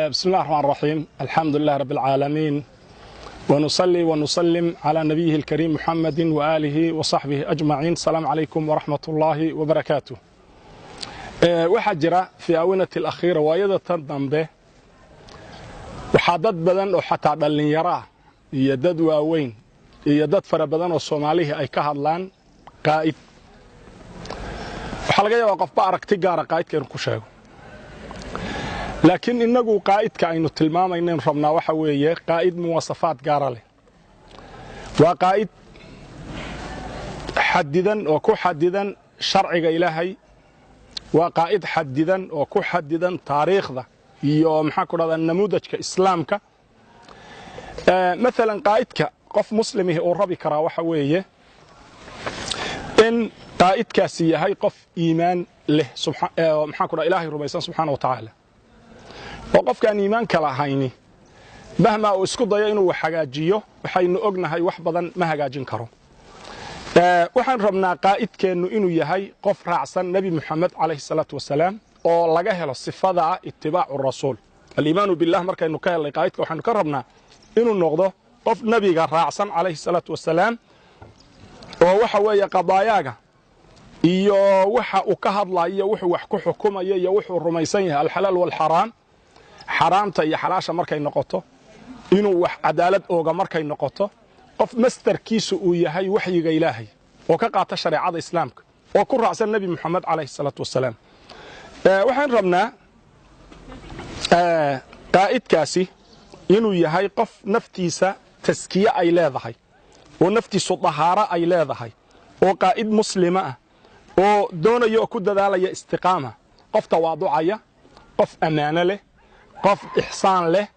بسم الله الرحمن الرحيم. الحمد لله رب العالمين، ونصلي ونسلم على نبيه الكريم محمد وآله وصحبه أجمعين. السلام عليكم ورحمة الله وبركاته. وحجرة في آونة الأخيرة ويدا تنضمبه وحدد بدن وحتى دلن يراه يدد واوين يدد فربدن والصوماليه أي كهدلان قائد وحلقة وقف بأرك تجارة قائد كيركو شاو لكن إنه قائد كأنه تلمام إنه ربنا وحويه قائد مواصفات جارله وقائد حددا وكو حددا شرع إلهي وقائد حددا وكو حددا تاريخ ذا يوم حكوا هذا النموذج كإسلامك مثلا قائدك قف مسلمه أو ربي كرا وحويه إن قائدك سيهاي قف إيمان له سبحان حكوا إلهي ربيسان سبحانه وتعالى وقف كان إيمان كلا هيني مهما اسكت ضيانه وحاجيه وحين أجنها وحبضا ما هجاجين كرو وحن ربنا قائد كأنه إنه يهاي قف رأسا نبي محمد عليه الصلاة والسلام أو لجاه الصفة اتباع الرسول الإيمان بالله مركا إنه كان لقائدك وحن كربنا إنه النقطة قف نبي رأسا عليه الصلاة والسلام وهو حوي قضاياك iyo waxa uu ka hadlayo wuxuu wax ku xukumayo iyo wuxuu rumaysan yahay alxalaal wal xaraam xaraamta iyo xalaasha markay noqoto inuu wax cadaalad ooga markay noqoto qof masterkiisu uu yahay waxyiga ilaahay oo ka qaata shariicada islaamka oo ku raacsan nabi maxamed calayhi salaatu wasalaam waxaan rabnaa qaa'idkaasi inuu yahay qof naftiisa taskiya ay leedahay oo naftiisu tahaara ay leedahay oo qaa'id muslima ah oo doonayo ku dadaalaya istiqaama qof tawaaducaya qof amaana leh qof ihsaan leh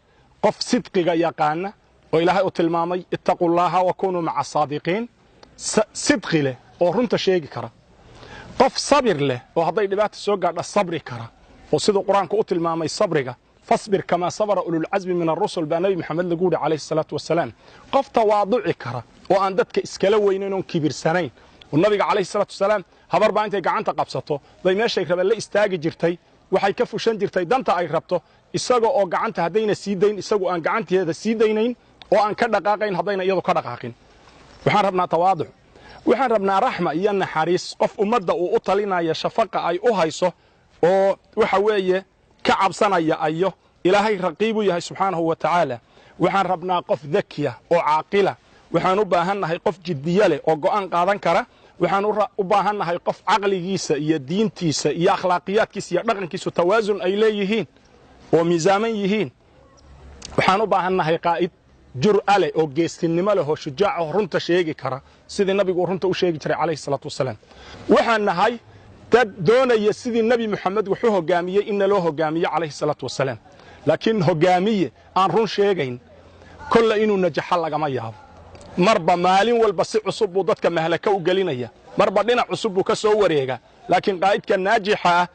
qof sidqiga yaqaana oo ilaahay u tilmaamay ittaqullaha wa kunu ma'a saadiqiin sidqi leh oo runta sheegi kara qof sabir leh oo haday dhibaato soo gaadho sabri kara oo sidoo quraanku u tilmaamay sabriga fasbir kama sabara ulul azmi min ar-rusul ba nabi maxamed lagu yiri calayhi salaatu wasalaam qof tawaaduci kara oo aan dadka iskala weynayn oo kibirsanayn oo nabiga calayhi salaatu wasalaam habar baa intay gacanta qabsato bay meeshay rabeen la istaagi jirtay waxay ka fushan jirtay danta ay rabto isaga oo gacanta hadayna sii dayn isagu aan gacanteeda sii daynayn oo aan ka dhaqaaqayn hadayna iyadu ka dhaqaaqin waxaan rabnaa tawaadu waxaan rabnaa raxma iyo naxariis qof ummadda uu u talinayo shafaqa ay u hayso oo waxa weeye ka cabsanaya ayo ilaahay raqiibu yahay subhanahu wa ta'ala waxaan rabnaa qof dakiya oo caaqila waxaan u baahannahay qof jiddiye leh oo go'aan qaadan kara waxaan u baahannahay qof aqligiisa iyo diintiisa iyo akhlaaqiyadkiisa iyo dhaqankiisa tawaasun ay leeyihiin oo miisaaman yihiin waxaan u baahannahay qaa'id jur'a leh oo geesinimo leh oo shujaac ah runta sheegi kara sidii nabigu runta u sheegi jiray calayhi salaatu wasalaam waxaan nahay dad doonaya sidii nabi maxamed wuxuu hogaamiyay in loo hogaamiyo calayhi salaatu wasalaam laakiin hogaamiye aan run sheegayn kulla inuu najaxa lagama yaabo marba maalin walba si cusub uu dadka mahlaka u gelinaya marba dhinac cusub uu ka soo wareega laakiin qaa'idka naajixa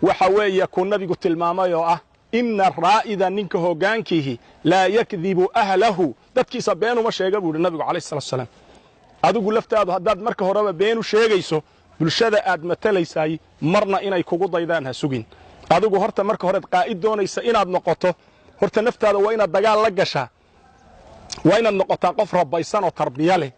waxa weeye ku nabigu tilmaamay oo ah inna raa'ida ninka hogaankihi la yakdhibu ahlahu dadkiisa been uma sheega buu nabigu calayhi salaatu wasalaam adigu laftaadu haddaad marka horeba been u sheegayso bulshada aad matalaysay marna inay kugu daydaan ha sugin adigu horta marka hore qaa'id doonaysa inaad noqoto horta naftaada waa inaad dagaal la gashaa waa inaad noqotaa qof rabbaysan oo tarbiya leh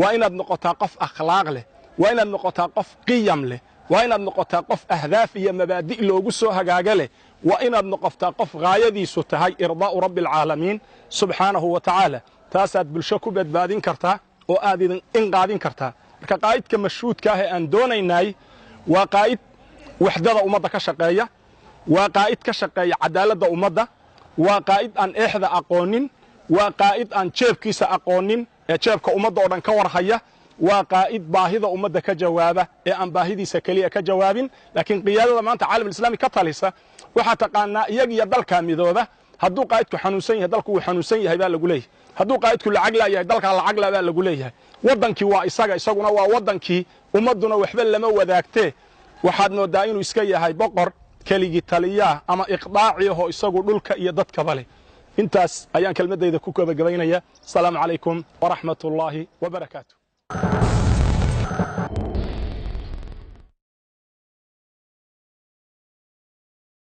waa inaad noqotaa qof akhlaaq leh waa inaad noqotaa qof qiyam leh waa inaad noqotaa qof ahdaaf iyo mabaadi' loogu soo hagaaga leh waa inaad noqotaa qof gaayadiisu tahay irdaa'u rabbil caalamiin subhanahu wa ta'ala taasaad bulsho ku badbaadin kartaa oo aad in qaadin kartaa marka qaa'idka mashhuudka ah ee aan doonaynay waa qaa'id waxdada ummadda ka shaqeeya waa qaa'id ka shaqeeya cadaaladda ummadda waa qaa'id aan eexda aqoonin waa qaa'id aan jeebkiisa aqoonin ee jeebka ummadda oo dhan ka warhaya waa qaa'id baahida ummadda ka jawaaba ee aan baahidiisa kaliya ka jawaabin laakiin qiyaadada maanta caalamka islaami ka talisa waxa taqaanaa iyaga iyo dalka midooda hadduu qaa'idku xanuunsan yahay dalku uu xanuunsan yahay baa lagu leeyahay hadduu qaa'idku lacag laayahay dalka lacag laa baa lagu leeyahay wadankii waa isaguna waa wadankii ummaduna waxba lama wadaagtee waxaad moodaa inuu iska yahay boqor keligii taliya ama iqdaaci oo isagu dhulka iyo dadkaba leh intaas ayaan kelmadayda ku gabagabaynaya. Assalaamu calaykum wa rahmatullaahi wa barakaatuh.